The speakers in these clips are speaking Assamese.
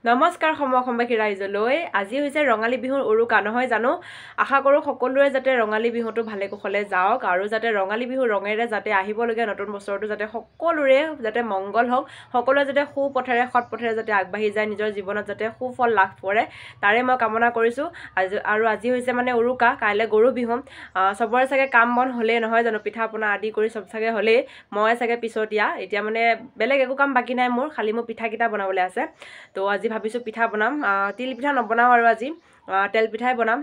নমস্কাৰ সমবাসী ৰাইজলৈ আজি হৈছে ৰঙালী বিহুৰ উৰুকা নহয় জানো আশা কৰোঁ সকলোৰে যাতে ৰঙালী বিহুটো ভালে কুশলে যাওক আৰু যাতে ৰঙালী বিহু ৰঙেৰে যাতে আহিবলগীয়া নতুন বছৰটো যাতে সকলোৰে যাতে মংগল হওক সকলোৱে যাতে সুপথেৰে সৎ পথেৰে যাতে আগবাঢ়ি যায় নিজৰ জীৱনত যাতে সুফল লাভ কৰে তাৰে মই কামনা কৰিছোঁ আৰু আজি হৈছে মানে উৰুকা কাইলৈ গৰু বিহু সবৰে চাগে কাম বন হ'লেই নহয় জানো পিঠা পনা আদি কৰি সব চাগে হ'লেই মই চাগে পিছতীয়া এতিয়া মানে বেলেগ একো কাম বাকী নাই মোৰ খালি মোৰ পিঠাকেইটা বনাবলৈ আছে তো আজি ভাবিছোঁ পিঠা বনাম তিল পিঠা নবনাওঁ আৰু আজি তেল পিঠাই বনাম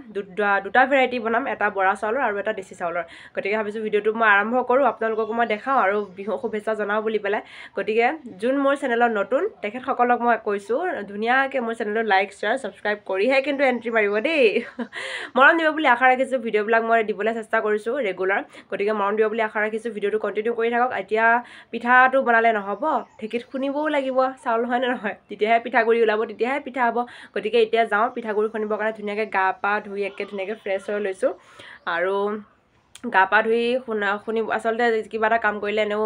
দুটা ভেৰাইটি বনাম এটা বৰা চাউলৰ আৰু এটা দেশী চাউলৰ গতিকে ভাবিছোঁ ভিডিঅ'টো মই আৰম্ভ কৰোঁ আপোনালোককো মই দেখাওঁ আৰু বিহু শুভেচ্ছা জনাওঁ বুলি পেলাই গতিকে যোন মোৰ চেনেলত নতুন তেখেতসকলক মই কৈছোঁ ধুনীয়াকৈ মোৰ চেনেলত লাইক শ্বেয়াৰ ছাবস্ক্ৰাইব কৰিহে কিন্তু এণ্ট্ৰি মাৰিব দেই মৰম দিব বুলি আশা ৰাখিছোঁ ভিডিঅ'বিলাক মই দিবলৈ চেষ্টা কৰিছোঁ ৰেগুলাৰ গতিকে মৰম দিব বুলি আশা ৰাখিছোঁ ভিডিঅ'টো কণ্টিনিউ কৰি থাকক এতিয়া পিঠাটো বনালে নহ'ব ঢেঁকীত খুন্দিবও লাগিব চাউল হয়নে নহয় তেতিয়াহে পিঠাগুড়ি ওলাব তেতিয়াহে পিঠা হ'ব গতিকে এতিয়া যাওঁ পিঠাগুড়ি খুন্দিবৰ কাৰণে ধুনীয়াকৈ গা পা ধুই একে ধুনীয়াকৈ ফ্ৰেছ হৈ লৈছোঁ আৰু গা পা ধুই শুনি আচলতে কিবা এটা কাম কৰিলে এনেও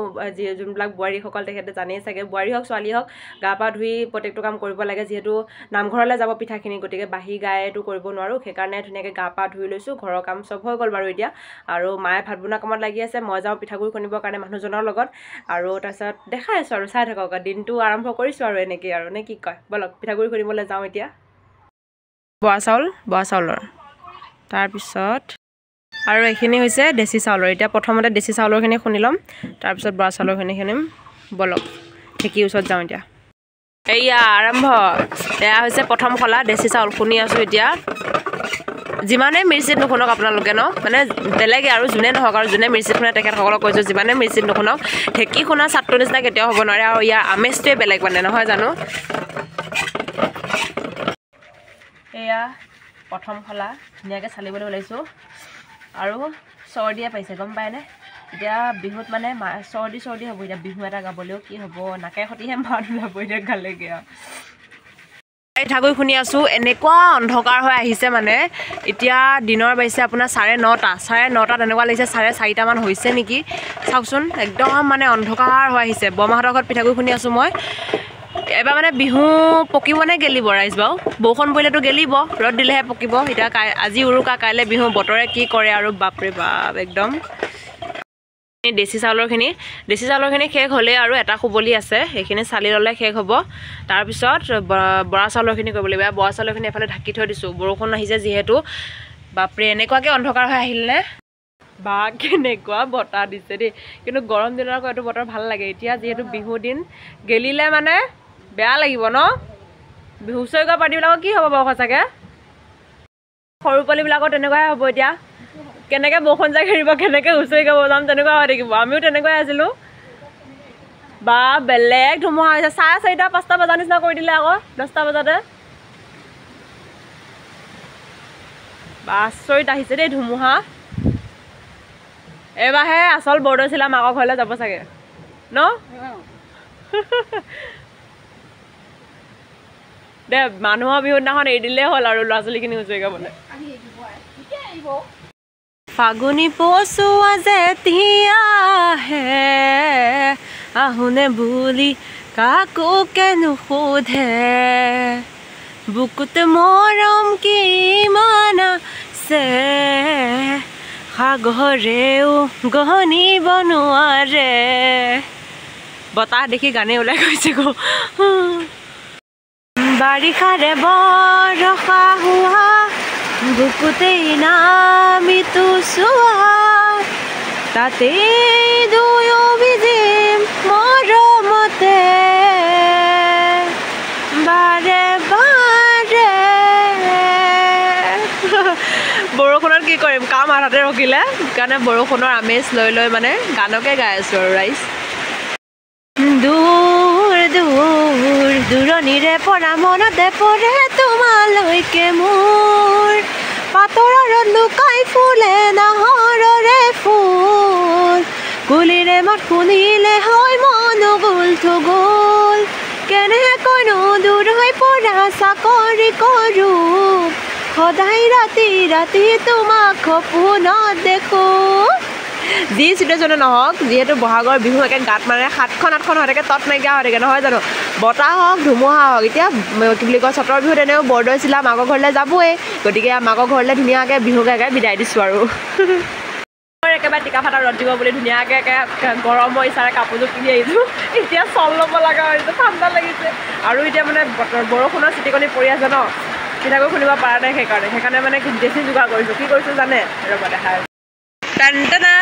যোনবিলাক বোৱাৰীসকল তেখেতে জানেই চাগে বোৱাৰী হওক ছোৱালী হওক গা পা ধুই প্ৰত্যেকটো কাম কৰিব লাগে যিহেতু নামঘৰলৈ যাব পিঠাখিনি গতিকে বাঢ়ি গায়েতো কৰিব নোৱাৰোঁ সেইকাৰণে ধুনীয়াকৈ গা পা ধুই লৈছোঁ ঘৰৰ কাম চব হৈ গ'ল বাৰু এতিয়া আৰু মায়ে ভাত বনোৱা কামত লাগি আছে মই যাওঁ পিঠাগুড়ি খুন্দিবৰ কাৰণে মানুহজনৰ লগত আৰু তাৰপিছত দেখাই আছোঁ আৰু চাই থাকক দিনটো আৰম্ভ কৰিছোঁ আৰু এনেকৈ আৰু নে কি কয় বলক পিঠাগুড়ি খুন্দিবলৈ যাওঁ এতিয়া বৰা চাউলৰ তাৰপিছত আৰু এইখিনি হৈছে দেশী চাউলৰ এতিয়া প্ৰথমতে দেশী চাউলৰখিনি খুন্দি ল'ম তাৰপিছত বৰা চাউলৰখিনি খুন্দিম বলক ঢেঁকীৰ ওচৰত যাওঁ এতিয়া এয়া আৰম্ভ এয়া হৈছে প্ৰথম খলা দেশী চাউল খুন্দি আছোঁ এতিয়া যিমানেই মিৰ্চিত নুশুনক আপোনালোকে ন মানে বেলেগে আৰু যোনে নহওক আৰু যোনে মিৰ্চিত শুনে তেখেতসকলক কৈছোঁ যিমানে মিৰ্চিত নুশুনক ঢেঁকী শুনা চাটটোৰ নিচিনা কেতিয়াও হ'ব নোৱাৰে আৰু ইয়াৰ আমেজটোৱে বেলেগ মানে নহয় জানো এয়া প্ৰথম খলা ধুনীয়াকৈ চালিবলৈ ওলাইছোঁ আৰু চৰ্দিয়ে পাইছে গম পায়নে এতিয়া বিহুত মানে চৰ্দি হ'ব এতিয়া বিহু এটা গাবলৈও কি হ'ব নাকে সতিহে মাত ওলাব এতিয়া গালেগৈ আৰু পিঠাগুড়ি খুন্দি আছোঁ এনেকুৱা অন্ধকাৰ হৈ আহিছে মানে এতিয়া দিনৰ বাজিছে আপোনাৰ 9:30 তেনেকুৱা লাগিছে 4:30মান হৈছে নেকি চাওকচোন একদম মানে অন্ধকাৰ হৈ আহিছে বৰমাহঁতৰ ঘৰত পিঠাগুড়ি খুন্দি আছোঁ মই এবাৰ মানে বিহু পকিব নে গেলিব ৰাইজ বাৰু বৰষুণ পৰিলেতো গেলিব ৰ'দ দিলেহে পকিব এতিয়া আজি উৰুকা কাইলৈ বিহু বতৰে কি কৰে আৰু বাপৰে বাপ একদম দেশী চাউলৰখিনি শেষ হ'লেই আৰু এটা কুবলি আছে সেইখিনি চালি ল'লে শেষ হ'ব তাৰপিছত বৰা চাউলৰখিনি কৰিব লাগিব বৰা চাউলৰখিনি এফালে ঢাকি থৈ দিছোঁ বৰষুণ আহিছে যিহেতু বাপৰে এনেকুৱাকৈ অন্ধকাৰ হৈ আহিলনে বা কেনেকুৱা বতাহ দিছে দেই কিন্তু গৰম দিনৰ আকৌ এইটো বতৰ ভাল লাগে এতিয়া যিহেতু বিহু দিন গেলিলে মানে বেয়া লাগিব ন বিহু চৈগা পাৰ্টিবিলাকৰ কি হ'ব বাৰু সঁচাকৈ সৰু পোৱালীবিলাকৰ তেনেকুৱাই হ'ব এতিয়া কেনেকৈ বৰষুণ যাই ঘেৰিব কেনেকৈ হুঁচৰি গাব যাম তেনেকুৱা হৈ থাকিব আমিও তেনেকুৱাই আছিলোঁ বা বেলেগ ধুমুহা হৈছে 4:30-5টা বজাৰ নিচিনা কৰি দিলে আকৌ 10টা বজাতে বা আচৰিত আহিছে দেই ধুমুহা এইবাৰহে আচল বৰদৈচিলা মাকৰ ঘৰলৈ যাব চাগে ন দে মানুহৰ বিহুৰ দিনাখন এৰি দিলেই হ'ল আৰু ল'ৰা ছোৱালীখিনি হুঁচৰি গাবলৈ ফাগুনি পচুৱা যেতিয়াহে আহোনে বুলি কাকোকে নুসুধে বুকুত মৰম কিমান আছে সাগৰেও গঢ়িব নোৱাৰে বতাহ দেখি গানেই ওলাই গৈছে গো বাৰিষাৰে বৰষা হোৱা বুকুতেই নামিতো চোৱা তাতেই দুয়ো ভিজিম মৰমতে বাৰে বাৰে বৰষুণত কি কৰিম কাম আধাতে ৰখিলে সেইকাৰণে বৰষুণৰ আমেজ লৈ মানে গানকে গাই আছোঁ আৰু ৰাইজ দূৰণিৰে পৰা মনতে পৰে তোমালৈকে মোৰ পাতৰত লুকাই ফুলে নাহৰৰে ফুল কুলিৰে মাত শুনিলে হয় মন গোল থগোল কেনেকৈনো দূৰ হৈ পৰা চাকৰি কৰোঁ সদায় ৰাতি তোমাক সপোনত দেখোঁ যি চিটুৱেশ্যনে নহওক যিহেতু বহাগৰ বিহু একে গাত মানে 7খন 8খন হৈ থাকে তত নাইকিয়া হৈ থাকে নহয় জানো বতাহ হওক ধুমুহা হওক এতিয়া কি বুলি কয় চতৰ বিহুত এনেও বৰদৈ চিলা মাকৰ ঘৰলৈ যাবই গতিকে মাকৰ ঘৰলৈ ধুনীয়াকৈ বিহু গাই গাই বিদায় দিছোঁ আৰু একেবাৰে টিকা ফটা ৰ'দ দিব বুলি ধুনীয়াকৈ গৰমৰ ইচ্ছাৰে কাপোৰযোৰ পিন্ধি আহিছোঁ এতিয়া চল ল'ব লগা হৈছে ঠাণ্ডা লাগিছে আৰু এতিয়া মানে বৰষুণৰ চিটিকনি পৰি আছে ন পিঠাগুড়ি খুন্দিব পৰা নাই সেইকাৰণে মানে বেছি যোগাৰ কৰিছোঁ কি কৰিছোঁ জানে ৰ'ব দেখাই টানটানা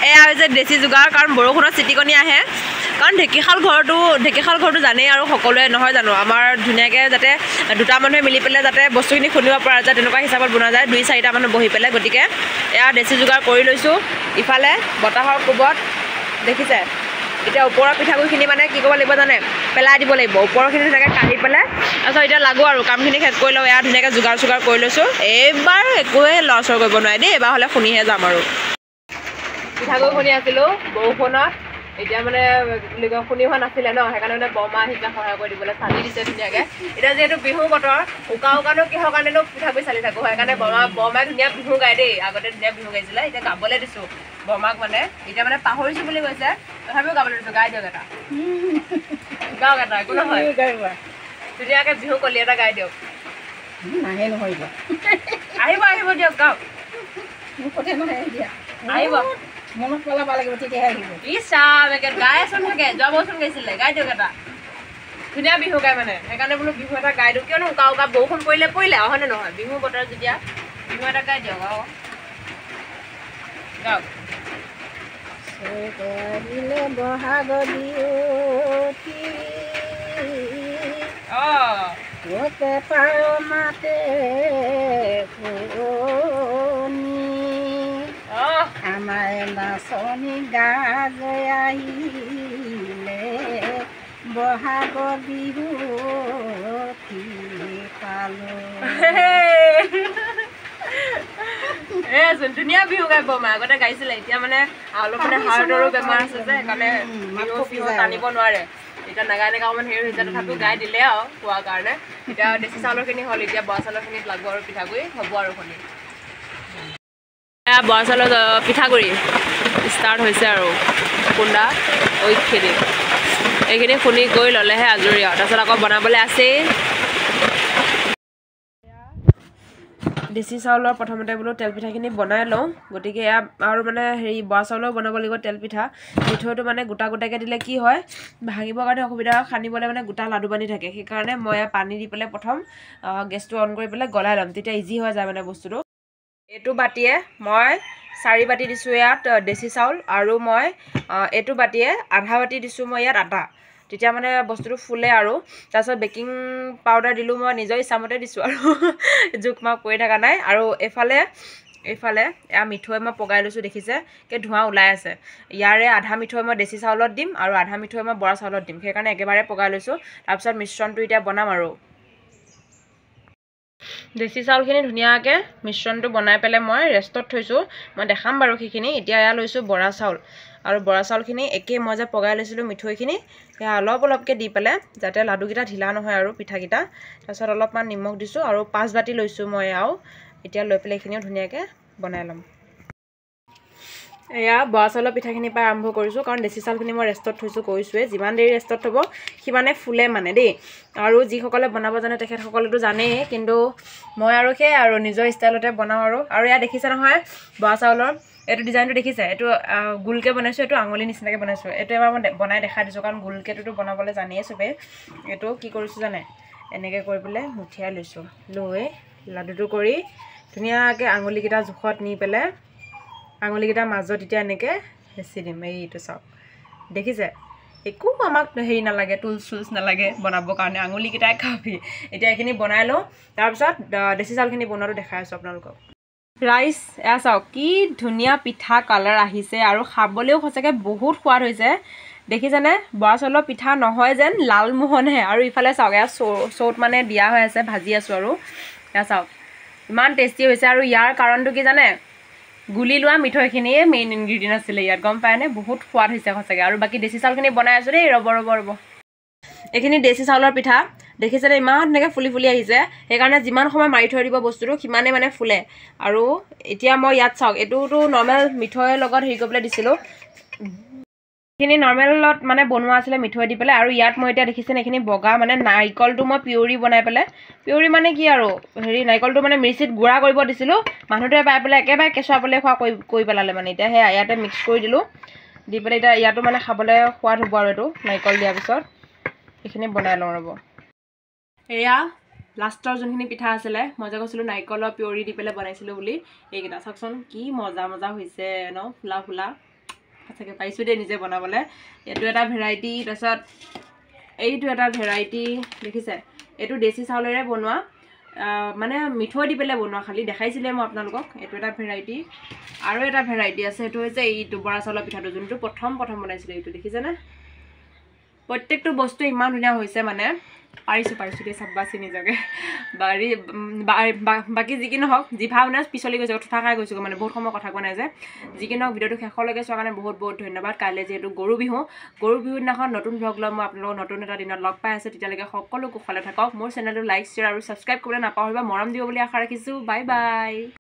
এয়া হৈছে দেশী যোগাৰ কাৰণ বৰষুণৰ চিটিকনি আহে কাৰণ ঢেঁকীশাল ঘৰটো জানেই আৰু সকলোৱে নহয় জানো আমাৰ ধুনীয়াকৈ যাতে দুটা মানুহে মিলি পেলাই যাতে বস্তুখিনি খুন্দিব পৰা যায় তেনেকুৱা হিচাপত বনোৱা যায় 2-4টা মানুহ বহি পেলাই গতিকে এয়া দেশী যোগাৰ কৰি লৈছোঁ ইফালে বতাহৰ কোবত দেখিছে এতিয়া ওপৰৰ পিঠাগুড়িখিনি মানে কি কৰিব লাগিব জানে পেলাই দিব লাগিব ওপৰৰখিনি ধুনীয়াকৈ কাঢ়ি পেলাই তাৰপিছত এতিয়া লাগো আৰু কামখিনি শেষ কৰি লওঁ এয়া ধুনীয়াকৈ যোগাৰ কৰি লৈছোঁ এইবাৰ একোৱে লৰচৰ কৰিব নোৱাৰে দেই এইবাৰ হ'লে শুনিহে যাম আৰু পিঠাগুড়ি খুন্দি আছিলোঁ বৰষুণত এতিয়া মানে শুনি হোৱা নাছিলে ন সেইকাৰণে মানে বৰমা আহিছে সহায় কৰি দিবলৈ চালি দিছে ধুনীয়াকৈ এতিয়া যিহেতু বিহু বতৰ উকানো কিহৰ কাৰণেনো পিঠাগুড়ি চালি থাকোঁ সেইকাৰণে বৰমাই ধুনীয়া বিহু গায় দেই আগতে ধুনীয়া বিহু গাইছিলে এতিয়া গাবলৈ দিছোঁ বৰমাক মানে এতিয়া মানে পাহৰিছোঁ বুলি কৈছে তথাপিও গাবলৈ দিছোঁ গাই দিয়ক এটা গাওক এটা একো নহয় ধুনীয়াকৈ বিহু কলি এটা গাই দিয়ক নাহে নহয় আহিব দিয়ক গাওক আহিব মনত পেলাব লাগিব তেতিয়াহে আহিব গাইচোন থাকে যোৱা বছৰ গাইছিলে গাই দিয়ক এটা ধুনীয়া বিহু গায় মানে সেইকাৰণে বোলো বিহু এটা গাই দিওঁ কিয়নো উকা বৰষুণ পৰিলে আৰু হয়নে নহয় বিহু বতৰ যেতিয়া বিহু এটা গাই দিয়ক আৰু গাওক বহাগ বিহুতে পাৰ মাতে আমাৰ নাচনী গাজ আহিলে বহাগ বিহু পালো ধুনীয়া বিহু গাই বৰমা আগতে গাইছিলে এতিয়া মানে অলপ মানে হাৰ্টৰো বেমাৰ আছে যে সেইকাৰণে বিহু টানিব নোৱাৰে এতিয়া নাগাই অকণমান হেৰি হৈছে তথাপিও গাই দিলে আৰু খোৱাৰ কাৰণে এতিয়া দেশী চাউলৰখিনি হ'ল এতিয়া বৰা চাউলৰখিনিত লাগব আৰু পিঠাগুড়ি হ'ব আৰু শুনি বৰা চাউলৰ পিঠাগুড়ি ষ্টাৰ্ট হৈছে আৰু খুন্দা ঐখিনি এইখিনি খুন্দি কৰি ল'লেহে আজৰি আৰু তাৰপিছত আকৌ বনাবলৈ আছেই দেশী চাউলৰ প্ৰথমতে বোলো তেল পিঠাখিনি বনাই লওঁ গতিকে এয়া আৰু মানে হেৰি বৰা চাউলৰ বনাব লাগিব তেল পিঠা মিঠৈটো মানে গোটাকৈ দিলে কি হয় ভাঙিবৰ কাৰণে অসুবিধা হয় খান্দিবলৈ মানে গোটা লাডু বান্ধি থাকে সেইকাৰণে মই পানী দি পেলাই প্ৰথম গেছটো অন কৰি পেলাই গলাই ল'ম তেতিয়া ইজি হৈ যায় মানে বস্তুটো এইটো বাতিয়ে মই 4 বাতি দিছোঁ ইয়াত দেশী চাউল আৰু মই এইটো বাতিয়ে আধা বাতি দিছোঁ মই ইয়াত আটা তেতিয়া মানে বস্তুটো ফুলে আৰু তাৰপিছত বেকিং পাউডাৰ দিলোঁ মই নিজৰ ইচ্ছামতে দিছোঁ আৰু জোখ মাখ কৰি থকা নাই আৰু এইফালে এয়া মিঠৈ মই পগাই লৈছোঁ দেখিছে কি ধোঁৱা ওলাই আছে ইয়াৰে আধা মিঠৈ মই দেশী চাউলত দিম আৰু আধা মিঠৈ মই বৰা চাউলত দিম সেইকাৰণে একেবাৰে পগাই লৈছোঁ তাৰপিছত মিশ্ৰণটো এতিয়া বনাম আৰু দেশী চাউলখিনি ধুনীয়াকৈ মিশ্ৰণটো বনাই পেলাই মই ৰেষ্টত থৈছোঁ মই দেখাম বাৰু সেইখিনি এতিয়া এয়া লৈছোঁ বৰা চাউল আৰু বৰা চাউলখিনি একেই মই যে পগাই লৈছিলোঁ মিঠৈখিনি সেয়া অলপকৈ দি পেলাই যাতে লাডুকেইটা ঢিলা নহয় আৰু পিঠাকেইটা তাৰপিছত অলপমান নিমখ দিছোঁ আৰু 5 বাতি লৈছোঁ মই আৰু এতিয়া লৈ পেলাই এইখিনিও ধুনীয়াকৈ বনাই ল'ম এয়া বৰা চাউলৰ পিঠাখিনিৰ পৰা আৰম্ভ কৰিছোঁ কাৰণ দেশী চাউলখিনি মই ৰেষ্টত থৈছোঁ কৈছোঁৱেই যিমান দেৰি ৰেষ্টত থ'ব সিমানে ফুলে মানে দেই আৰু যিসকলে বনাব জানে তেখেতসকলেতো জানেই কিন্তু মই আৰু সেয়াই আৰু নিজৰ ষ্টাইলতে বনাওঁ আৰু এয়া দেখিছে নহয় বৰা চাউলৰ এইটো ডিজাইনটো দেখিছে এইটো গোলকৈ বনাইছোঁ এইটো আঙুলি নিচিনাকৈ বনাইছোঁ এইটো এবাৰ মই বনাই দেখাই দিছোঁ কাৰণ গোলকেটোতো বনাবলৈ জানেই চবেই এইটো কি কৰিছোঁ জানে এনেকৈ কৰি পেলাই মুঠিয়াই লৈছোঁ লৈ লাডুটো কৰি ধুনীয়াকৈ আঙুলিকেইটা জোখত নি পেলাই আঙুলিকেইটাৰ মাজত এতিয়া এনেকৈ হেঁচি দিম এইটো চাওক দেখিছে একো আমাক হেৰি নালাগে টুলছ নালাগে বনাবৰ কাৰণে আঙুলিকেইটাই খাবি এতিয়া এইখিনি বনাই লওঁ তাৰপিছত দেশী চাউলখিনি বনোৱাটো দেখাই আছোঁ আপোনালোকক ৰাইচ এয়া চাওক কি ধুনীয়া পিঠা কালাৰ আহিছে আৰু খাবলৈও সঁচাকৈ বহুত সোৱাদ হৈছে দেখিছেনে বৰা চাউলৰ পিঠা নহয় যেন লালমোহনহে আৰু ইফালে চাওক এয়া চৌত মানে দিয়া হৈ আছে ভাজি আছোঁ আৰু এয়া চাওক ইমান টেষ্টি হৈছে আৰু ইয়াৰ কাৰণটো কি জানে গুলি লোৱা মিঠৈখিনিয়ে মেইন ইনগ্ৰিডিয়েণ্ট আছিলে ইয়াত গম পায়নে বহুত সোৱাদ হৈছে সঁচাকৈ আৰু বাকী দেশী চাউলখিনি বনাই আছোঁ দেই ৰ'ব এইখিনি দেশী চাউলৰ পিঠা দেখিছেনে ইমান ধুনীয়াকৈ ফুলি ফুলি আহিছে সেইকাৰণে যিমান সময় মাৰি থৈ দিব বস্তুটো সিমানে মানে ফুলে আৰু এতিয়া মই ইয়াত চাওক এইটোতো নৰ্মেল মিঠৈৰ লগত হেৰি কৰিবলৈ দিছিলোঁ এইখিনি নৰ্মেলত মানে বনোৱা আছিলে মিঠৈ দি পেলাই আৰু ইয়াত মই এতিয়া দেখিছেনে এইখিনি বগা মানে নাৰিকলটো মই পিউৰি বনাই পেলাই পিউৰি মানে কি আৰু হেৰি নাৰিকলটো মানে মিক্সিত গুড়া কৰিব দিছিলোঁ মানুহটোৱে পাই পেলাই একেবাৰে কেঁচুৱা পেলাই খোৱা কৰি পেলালে মানে এতিয়া সেয়া ইয়াতে মিক্স কৰি দিলোঁ দি পেলাই এতিয়া ইয়াতো মানে খাবলৈ সোৱাদ হ'ব আৰু এইটো নাৰিকল দিয়াৰ পিছত এইখিনি বনাই লওঁ ৰ'ব এয়া লাষ্টৰ যোনখিনি পিঠা আছিলে মই যে কৈছিলোঁ নাৰিকলৰ পিউৰি দি পেলাই বনাইছিলোঁ বুলি এইকেইটা চাওকচোন কি মজা মজা হৈছে ন ফুলা ফুলা সঁচাকৈ পাৰিছোঁ দেই নিজে বনাবলৈ এইটো এটা ভেৰাইটি তাৰপিছত এইটো এটা ভেৰাইটি দেখিছে এইটো দেশী চাউলেৰে বনোৱা মানে মিঠৈ দি পেলাই বনোৱা খালি দেখাইছিলে মই আপোনালোকক এইটো এটা ভেৰাইটি আৰু এটা ভেৰাইটি আছে সেইটো হৈছে এইটো বৰা চাউলৰ পিঠাটো যোনটো প্ৰথম বনাইছিলোঁ এইটো দেখিছেনে প্ৰত্যেকটো বস্তু ইমান ধুনীয়া হৈছে মানে পাৰিছোঁ দেই চাবাচি নিজকে বাকী যি কি নহওক জিভা মানে পিছলি গৈছে কথা খাই গৈছোঁ মানে বহুত সময় কথা কোৱা নাই যে যি কি নহওক ভিডিঅ'টো শেষলৈকে চোৱাৰ কাৰণে বহুত বহুত ধন্যবাদ কাইলৈ যিহেতু গৰু বিহুৰ দিনাখন নতুন ভ্লগ লৈ মই আপোনালোকক নতুন এটা দিনত লগ পাই আছোঁ তেতিয়ালৈকে সকলো কুশলে থাকক মোৰ চেনেলটো লাইক শ্বেয়াৰ আৰু ছাবস্ক্ৰাইব কৰিবলৈ নাপাহৰিবা মৰম দিব বুলি আশা ৰাখিছোঁ বাই বাই